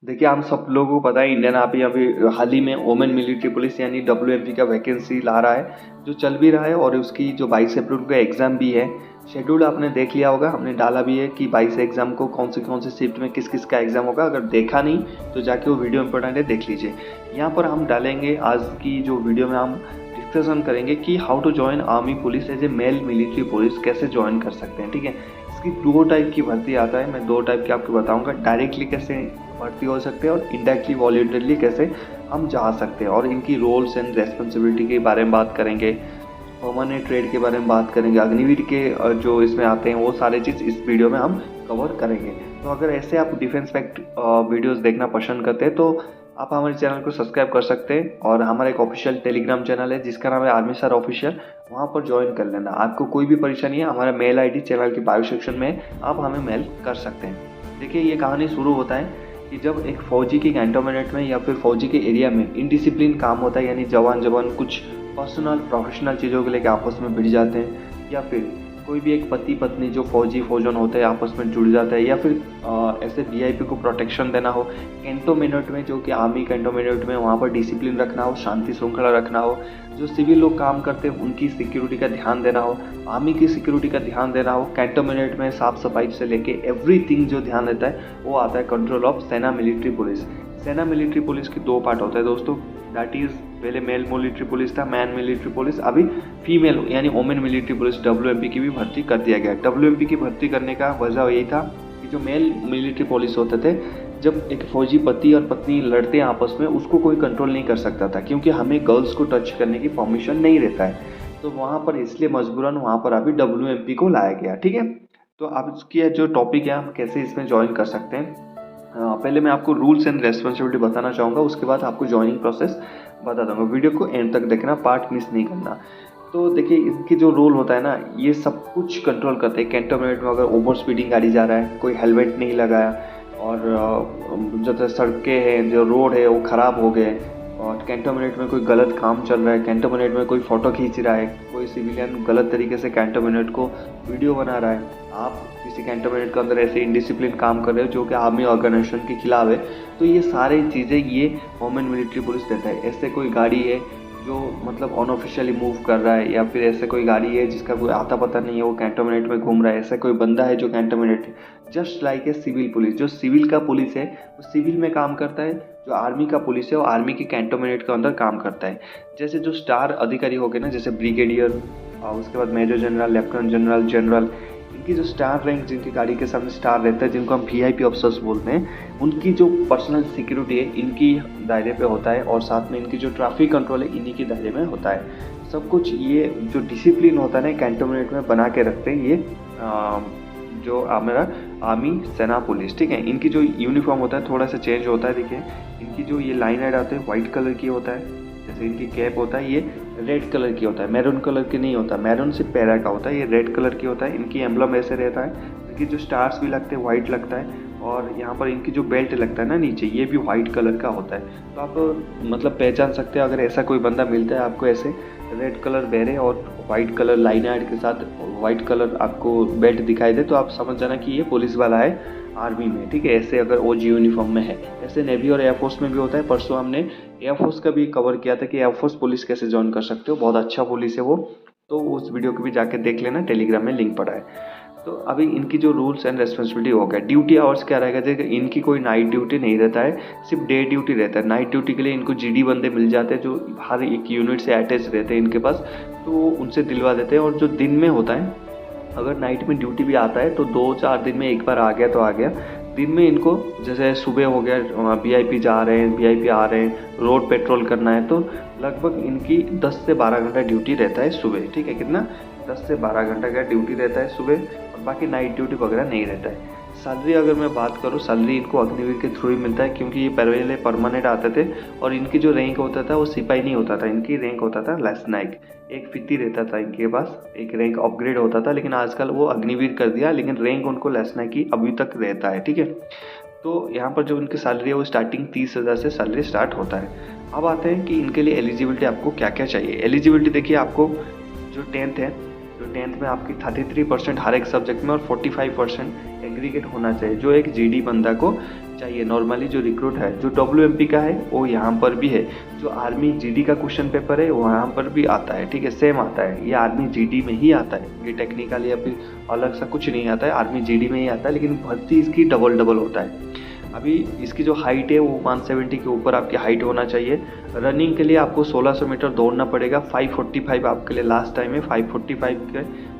देखिए, हम सब लोगों को पता है इंडियन आर्मी अभी हाल ही में वुमेन मिलिट्री पुलिस यानी डब्ल्यूएमपी का वैकेंसी ला रहा है, जो चल भी रहा है और उसकी जो 22 अप्रैल का एग्ज़ाम भी है। शेड्यूल आपने देख लिया होगा, हमने डाला भी है कि 22 एग्ज़ाम को कौन सी शिफ्ट में किस किस का एग्ज़ाम होगा। अगर देखा नहीं तो जाके वो वीडियो इंपॉर्टेंट है, देख लीजिए। यहाँ पर हम डालेंगे आज की जो वीडियो में हम डिस्कशन करेंगे कि how to join army police as a male military police, कैसे ज्वाइन कर सकते हैं। ठीक है, इसकी दो टाइप की भर्ती आता है, मैं दो टाइप की आपको बताऊंगा। डायरेक्टली कैसे भर्ती हो सकते हैं और इनडायरेक्टली वॉलंटरली कैसे हम जा सकते हैं, और इनकी रोल्स एंड रेस्पॉन्सिबिलिटी के बारे में बात करेंगे, परमानेंट ट्रेड के बारे में बात करेंगे, अग्निवीर के जो इसमें आते हैं वो सारे चीज़ इस वीडियो में हम कवर करेंगे। तो अगर ऐसे आप डिफेंस फैक्ट वीडियोस देखना पसंद करते हैं तो आप हमारे चैनल को सब्सक्राइब कर सकते हैं, और हमारा एक ऑफिशियल टेलीग्राम चैनल है जिसका नाम है आर्मी सर ऑफिशियल, वहाँ पर ज्वाइन कर लेना। आपको कोई भी परेशानी है, हमारा मेल आईडी चैनल के बायो सेक्शन में आप हमें मेल कर सकते हैं। देखिए, ये कहानी शुरू होता है कि जब एक फ़ौजी की कैंटोनमेंट में या फिर फ़ौजी के एरिया में इनडिसिप्लिन काम होता है, यानी जवान कुछ पर्सनल प्रोफेशनल चीज़ों को लेकर आपस में भिड़ जाते हैं, या फिर कोई भी एक पति पत्नी जो फौजन होते हैं आपस में जुड़ जाता है, या फिर ऐसे वीआईपी को प्रोटेक्शन देना हो कैंटोनमेंट में, जो कि आर्मी कैंटोनमेंट में, वहाँ पर डिसिप्लिन रखना हो, शांति श्रृंखला रखना हो, जो सिविल लोग काम करते हैं उनकी सिक्योरिटी का ध्यान देना हो, आर्मी की सिक्योरिटी का ध्यान देना हो, कैंटोनमेंट में साफ सफाई से लेके एवरीथिंग जो ध्यान देता है वो आता है कंट्रोल ऑफ सेना मिलिट्री पुलिस। सेना मिलिट्री पुलिस की दो पार्ट होता है दोस्तों, दैट इज़ पहले मेल मिलिट्री पुलिस था, मैन मिलिट्री पुलिस, अभी फीमेल यानी वुमेन मिलिट्री पुलिस डब्ल्यूएमपी की भी भर्ती कर दिया गया। डब्ल्यूएमपी की भर्ती करने का वजह यही था कि जो मेल मिलिट्री पुलिस होते थे, जब एक फौजी पति और पत्नी लड़ते हैं आपस में, उसको कोई कंट्रोल नहीं कर सकता था, क्योंकि हमें गर्ल्स को टच करने की परमिशन नहीं रहता है। तो वहाँ पर इसलिए मजबूरन वहाँ पर अभी डब्ल्यूएमपी को लाया गया। ठीक है, तो अब इसकी जो टॉपिक है हम कैसे इसमें ज्वाइन कर सकते हैं, पहले मैं आपको रूल्स एंड रेस्पॉन्सिबिलिटी बताना चाहूँगा, उसके बाद आपको ज्वाइनिंग प्रोसेस बता दूंगा। वीडियो को एंड तक देखना, पार्ट मिस नहीं करना। तो देखिए, इसकी जो रोल होता है ना, ये सब कुछ कंट्रोल करते हैं। कैंटोनमेंट में अगर ओवर स्पीडिंग गाड़ी जा रहा है, कोई हेलमेट नहीं लगाया, और जो सड़कें हैं, जो रोड है वो ख़राब हो गए, और कैंटोनमेंट में कोई गलत काम चल रहा है, कैंटोनमेंट में कोई फ़ोटो खींच रहा है, कोई सिविलियन गलत तरीके से कैंटोनमेंट को वीडियो बना रहा है, आप किसी कैंटोनमेंट के अंदर ऐसे इनडिसिप्लिन काम कर रहे हो जो कि आर्मी ऑर्गेनाइजेशन के खिलाफ है, तो ये सारी चीज़ें ये वुमेन मिलिट्री पुलिस देता है। ऐसे कोई गाड़ी है जो मतलब अनऑफिशियली मूव कर रहा है, या फिर ऐसे कोई गाड़ी है जिसका कोई आता पता नहीं है, वो कैंटोनमेंट में घूम रहा है, ऐसा कोई बंदा है जो cantonment, just like a civil police, जो सिविल का पुलिस है वो सिविल में काम करता है, जो आर्मी का पुलिस है वो आर्मी की कैंटोनमेंट के अंदर काम करता है। जैसे जो स्टार अधिकारी हो गए ना, जैसे ब्रिगेडियर, उसके बाद major general, lieutenant general, general, इनकी जो स्टार रैंक, जिनकी गाड़ी के सामने स्टार रहता है, जिनको हम वीआईपी ऑफिसर्स बोलते हैं, उनकी जो पर्सनल सिक्योरिटी है इनकी दायरे पे होता है, और साथ में इनकी जो ट्रैफिक कंट्रोल है इन्हीं के दायरे में होता है। सब कुछ ये जो डिसिप्लिन होता है ना कैंटोनमेंट में बना के रखते हैं ये जो मेरा आर्मी सेना पुलिस। ठीक है, इनकी जो यूनिफॉर्म होता है थोड़ा सा चेंज होता है। देखिए, इनकी जो ये लाइन हेड आते हैं वाइट कलर की होता है, जैसे इनकी कैप होता है ये रेड कलर की होता है, मैरून कलर की नहीं होता, मैरून सिर्फ पैरा का होता है, ये रेड कलर की होता है। इनकी एम्बलम ऐसे रहता है, इनकी जो स्टार्स भी लगते हैं वाइट लगता है, और यहाँ पर इनकी जो बेल्ट लगता है ना नीचे, ये भी वाइट कलर का होता है। तो आप मतलब पहचान सकते हैं, अगर ऐसा कोई बंदा मिलता है आपको ऐसे रेड कलर बेरे और वाइट कलर लाइन एड के साथ वाइट कलर आपको बेल्ट दिखाई दे, तो आप समझ जाना कि ये पुलिस वाला है आर्मी में। ठीक है, ऐसे अगर ओजी यूनिफॉर्म में है। ऐसे नेवी और एयरफोर्स में भी होता है। परसों हमने एयरफोर्स का भी कवर किया था कि एयरफोर्स पुलिस कैसे ज्वाइन कर सकते हो, बहुत अच्छा पुलिस है वो, तो उस वीडियो को भी जाके देख लेना, टेलीग्राम में लिंक पड़ा है। तो अभी इनकी जो रूल्स एंड रेस्पॉन्सिबिलिटी हो गया। ड्यूटी आवर्स क्या रहेगा, जैसे इनकी कोई नाइट ड्यूटी नहीं रहता है, सिर्फ डे ड्यूटी रहता है। नाइट ड्यूटी के लिए इनको जीडी बंदे मिल जाते हैं जो हर एक यूनिट से अटैच रहते हैं इनके पास, तो उनसे दिलवा देते हैं। और जो दिन में होता है, अगर नाइट में ड्यूटी भी आता है तो 2-4 दिन में एक बार आ गया तो आ गया। दिन में इनको जैसे सुबह हो गया, वीआईपी जा रहे हैं, वीआईपी आ रहे हैं, रोड पेट्रोल करना है, तो लगभग इनकी 10 से 12 घंटा ड्यूटी रहता है सुबह। ठीक है, कितना 10 से 12 घंटा का ड्यूटी रहता है सुबह, और बाकी नाइट ड्यूटी वगैरह नहीं रहता है। सैलरी अगर मैं बात करूँ, सैलरी इनको अग्निवीर के थ्रू ही मिलता है, क्योंकि ये पहले परमानेंट आते थे, और इनकी जो रैंक होता था वो सिपाही नहीं होता था, इनकी रैंक होता था लेफ्टिनेंट, एक फित्ती रहता था इनके पास, एक रैंक अपग्रेड होता था, लेकिन आजकल वो अग्निवीर कर दिया, लेकिन रैंक उनको लेफ्टिनेंट की अभी तक रहता है। ठीक है, तो यहाँ पर जो इनकी सैलरी है वो स्टार्टिंग 30,000 से सैलरी स्टार्ट होता है। अब आते हैं कि इनके लिए एलिजिबिलिटी आपको क्या क्या चाहिए। एलिजिबिलिटी देखिए, आपको जो 10th है, जो 10th में आपकी 33% हर एक सब्जेक्ट में और 45% एग्रीगेट होना चाहिए, जो एक जीडी बंदा को चाहिए नॉर्मली जो रिक्रूट है। जो WMP का है वो यहाँ पर भी है। जो आर्मी GD का क्वेश्चन पेपर है वो यहाँ पर भी आता है, ठीक है, सेम आता है। ये आर्मी GD में ही आता है, ये टेक्निकल या फिर अलग सा कुछ नहीं आता है, आर्मी GD में ही आता है, लेकिन भर्ती इसकी डबल डबल होता है। अभी इसकी जो हाइट है वो 170 के ऊपर आपकी हाइट होना चाहिए। रनिंग के लिए आपको 1600 मीटर दौड़ना पड़ेगा। 545 आपके लिए लास्ट टाइम है, 545 के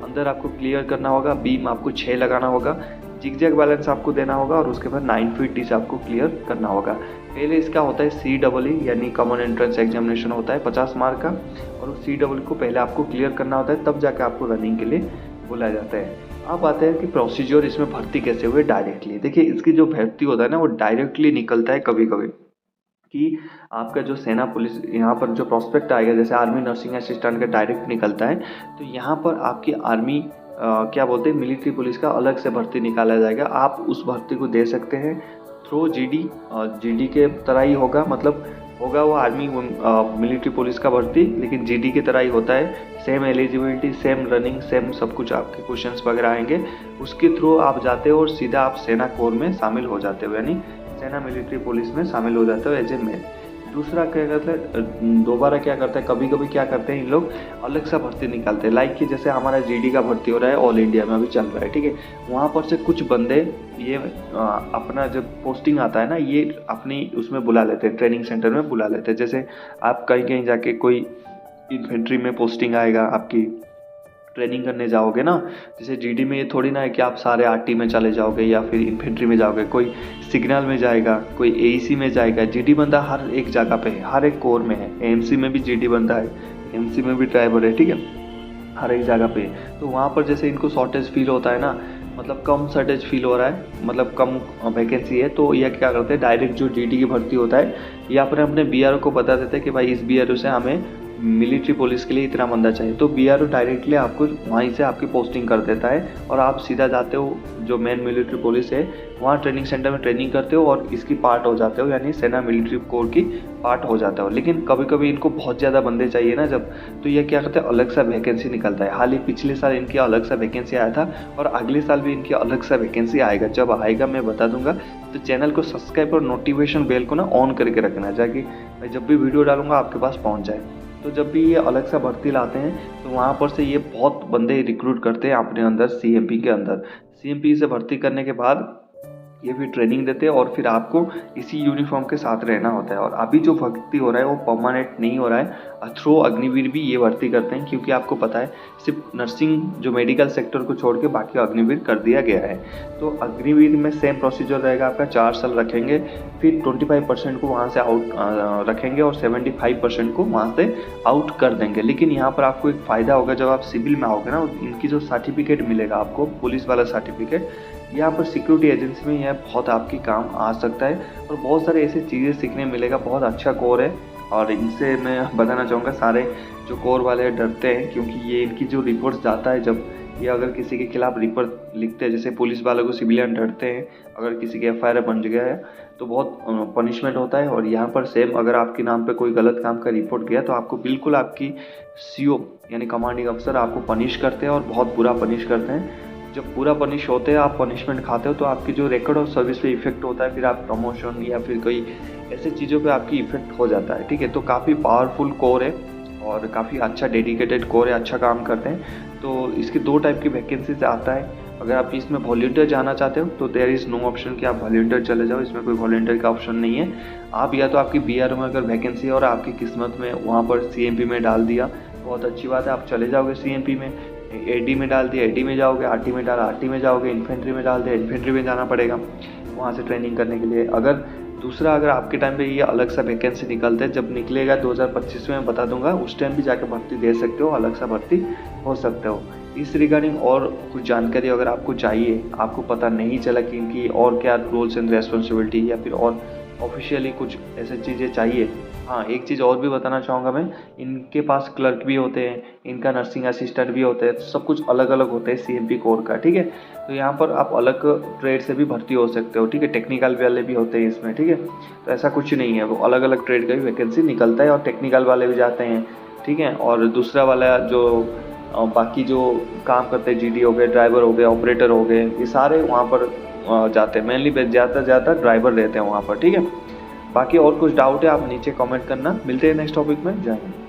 अंदर आपको क्लियर करना होगा। बीम आपको 6 लगाना होगा, जिगजैग बैलेंस आपको देना होगा और उसके बाद 950 आपको क्लियर करना होगा। पहले इसका होता है CEE यानी कॉमन एंट्रेंस एग्जामिनेशन होता है 50 मार्क का, और उस CEE को पहले आपको क्लियर करना होता है, तब जाके आपको रनिंग के लिए बुलाया जाता है। अब आते हैं कि प्रोसीजर इसमें भर्ती कैसे हुए डायरेक्टली। देखिए इसकी जो भर्ती होता है ना वो डायरेक्टली निकलता है कभी कभी, कि आपका जो सेना पुलिस यहाँ पर जो प्रोस्पेक्ट आएगा, जैसे आर्मी नर्सिंग असिस्टेंट का डायरेक्ट निकलता है, तो यहाँ पर आपकी आर्मी क्या बोलते हैं मिलिट्री पुलिस का अलग से भर्ती निकाला जाएगा। आप उस भर्ती को दे सकते हैं थ्रू GD के तरह ही होगा, मतलब होगा वो आर्मी मिलिट्री पुलिस का भर्ती, लेकिन GD की तरह ही होता है। Same eligibility, same running, same सब कुछ, आपके क्वेश्चंस वगैरह आएंगे, उसके थ्रू आप जाते हो और सीधा आप सेना कोर में शामिल हो जाते हो, यानी सेना मिलिट्री पुलिस में शामिल हो जाते हो एज ए मैन। दूसरा क्या करता है, दोबारा क्या करता है, कभी कभी क्या करते हैं इन लोग अलग सा भर्ती निकालते हैं। लाइक कि जैसे हमारा GD का भर्ती हो रहा है ऑल इंडिया में अभी चल रहा है, ठीक है, वहाँ पर से कुछ बंदे ये अपना जब पोस्टिंग आता है ना, ये अपनी उसमें बुला लेते हैं, ट्रेनिंग सेंटर में बुला लेते हैं। जैसे आप कहीं कहीं जाके कोई इन्फेंट्री में पोस्टिंग आएगा, आपकी ट्रेनिंग करने जाओगे ना, जैसे GD में ये थोड़ी ना है कि आप सारे RT में चले जाओगे या फिर इन्फेंट्री में जाओगे, कोई सिग्नल में जाएगा, कोई AEC में जाएगा। GD बंदा हर एक जगह पे है, हर एक कोर में है। AMC में भी GD बंदा है, MC में भी ड्राइवर है, ठीक है, हर एक जगह पे। तो वहाँ पर जैसे इनको शॉर्टेज फील होता है ना, मतलब कम शॉर्टेज फील हो रहा है, मतलब कम वैकेंसी है, तो यह क्या करते हैं डायरेक्ट जो GD की भर्ती होता है या फिर अपने BRO को बता देते हैं कि भाई इस BRO से हमें मिलिट्री पुलिस के लिए इतना बंदा चाहिए, तो BRO डायरेक्टली आपको वहीं से आपकी पोस्टिंग कर देता है और आप सीधा जाते हो जो मेन मिलिट्री पुलिस है वहाँ ट्रेनिंग सेंटर में ट्रेनिंग करते हो और इसकी पार्ट हो जाते हो, यानी सेना मिलिट्री कोर की पार्ट हो जाते हो। लेकिन कभी कभी इनको बहुत ज़्यादा बंदे चाहिए ना जब, तो ये क्या करते हैं अलग सा वैकेंसी निकलता है। हाल ही पिछले साल इनकी अलग सा वैकेंसी आया था और अगले साल भी इनकी अलग सा वैकेंसी आएगा। जब आएगा मैं बता दूंगा, तो चैनल को सब्सक्राइब और नोटिफिकेशन बेल को ना ऑन करके रखना, ताकि मैं जब भी वीडियो डालूंगा आपके पास पहुँच जाए। तो जब भी ये अलग सा भर्ती लाते हैं तो वहाँ पर से ये बहुत बंदे रिक्रूट करते हैं अपने अंदर CMP के अंदर। CMP से भर्ती करने के बाद ये भी ट्रेनिंग देते हैं और फिर आपको इसी यूनिफॉर्म के साथ रहना होता है। और अभी जो भर्ती हो रहा है वो परमानेंट नहीं हो रहा है, थ्रू अग्निवीर भी ये भर्ती करते हैं, क्योंकि आपको पता है सिर्फ नर्सिंग जो मेडिकल सेक्टर को छोड़ के बाकी अग्निवीर कर दिया गया है। तो अग्निवीर में सेम प्रोसीजर रहेगा आपका, 4 साल रखेंगे, फिर 25% को वहाँ से आउट रखेंगे और 75% को वहाँ से आउट कर देंगे। लेकिन यहाँ पर आपको एक फ़ायदा होगा, जब आप सिविल में आओगे ना, इनकी जो सर्टिफिकेट मिलेगा आपको पुलिस वाला सर्टिफिकेट, यहाँ पर सिक्योरिटी एजेंसी में यह बहुत आपकी काम आ सकता है और बहुत सारे ऐसी चीज़ें सीखने मिलेगा। बहुत अच्छा कोर है और इनसे मैं बताना चाहूँगा सारे जो कोर वाले डरते हैं, क्योंकि ये इनकी जो रिपोर्ट्स जाता है, जब ये अगर किसी के खिलाफ रिपोर्ट लिखते हैं, जैसे पुलिस वालों को सिविलियन डरते हैं, अगर किसी के FIR बन गया है तो बहुत पनिशमेंट होता है। और यहाँ पर सेम अगर आपके नाम पे कोई गलत काम का रिपोर्ट गया तो आपको बिल्कुल आपकी CO यानी कमांडिंग अफसर आपको पनिश करते हैं और बहुत बुरा पनिश करते हैं। जब पूरा पनिश होते हैं, आप पनिशमेंट खाते हो, तो आपकी जो रिकॉर्ड ऑफ सर्विस पे इफेक्ट होता है, फिर आप प्रमोशन या फिर कोई ऐसे चीज़ों पे आपकी इफेक्ट हो जाता है, ठीक है। तो काफ़ी पावरफुल कोर है और काफ़ी अच्छा डेडिकेटेड कोर है, अच्छा काम करते हैं। तो इसकी 2 टाइप की वैकेंसीज आता है। अगर आप इसमें वॉलंटियर जाना चाहते हो तो देयर इज़ नो ऑप्शन कि आप वॉलंटियर चले जाओ, इसमें कोई वॉलंटियर का ऑप्शन नहीं है। आप या तो आपकी BRO में अगर वैकेंसी है और आपकी किस्मत में वहाँ पर CMP में डाल दिया, बहुत अच्छी बात है, आप चले जाओगे CMP में। AD में डाल दिया, AD में जाओगे, RT में डाला, RT में जाओगे, इन्फेंट्री में डाल दिया, इन्फेंट्री में जाना पड़ेगा वहाँ से ट्रेनिंग करने के लिए। अगर अगर आपके टाइम पे ये अलग सा वैकेंसी निकलते हैं, जब निकलेगा 2025 में मैं बता दूंगा, उस टाइम भी जाकर भर्ती दे सकते हो, अलग सा भर्ती हो सकते हो। इस रिगार्डिंग और कुछ जानकारी अगर आपको चाहिए, आपको पता नहीं चला कि इनकी और क्या रोल्स एंड रेस्पॉन्सिबिलिटी या फिर और ऑफिशियली कुछ ऐसी चीज़ें चाहिए, हाँ एक चीज़ और भी बताना चाहूँगा मैं, इनके पास क्लर्क भी होते हैं, इनका नर्सिंग असिस्टेंट भी होते हैं, सब कुछ अलग अलग होते हैं CMP कोर का, ठीक है। तो यहाँ पर आप अलग ट्रेड से भी भर्ती हो सकते हो, ठीक है। टेक्निकल वाले भी होते हैं इसमें, ठीक है। तो ऐसा कुछ नहीं है, वो अलग अलग ट्रेड का भी वैकेंसी निकलता है और टेक्निकल वाले भी जाते हैं, ठीक है। और दूसरा वाला जो बाकी जो काम करते हैं, GD हो गए, ड्राइवर हो गए, ऑपरेटर हो गए, ये सारे वहाँ पर जाते हैं, मेनली ज़्यादा ड्राइवर रहते हैं वहाँ पर, ठीक है। बाकी और कुछ डाउट है आप नीचे कमेंट करना। मिलते हैं नेक्स्ट टॉपिक में। जय हिंद।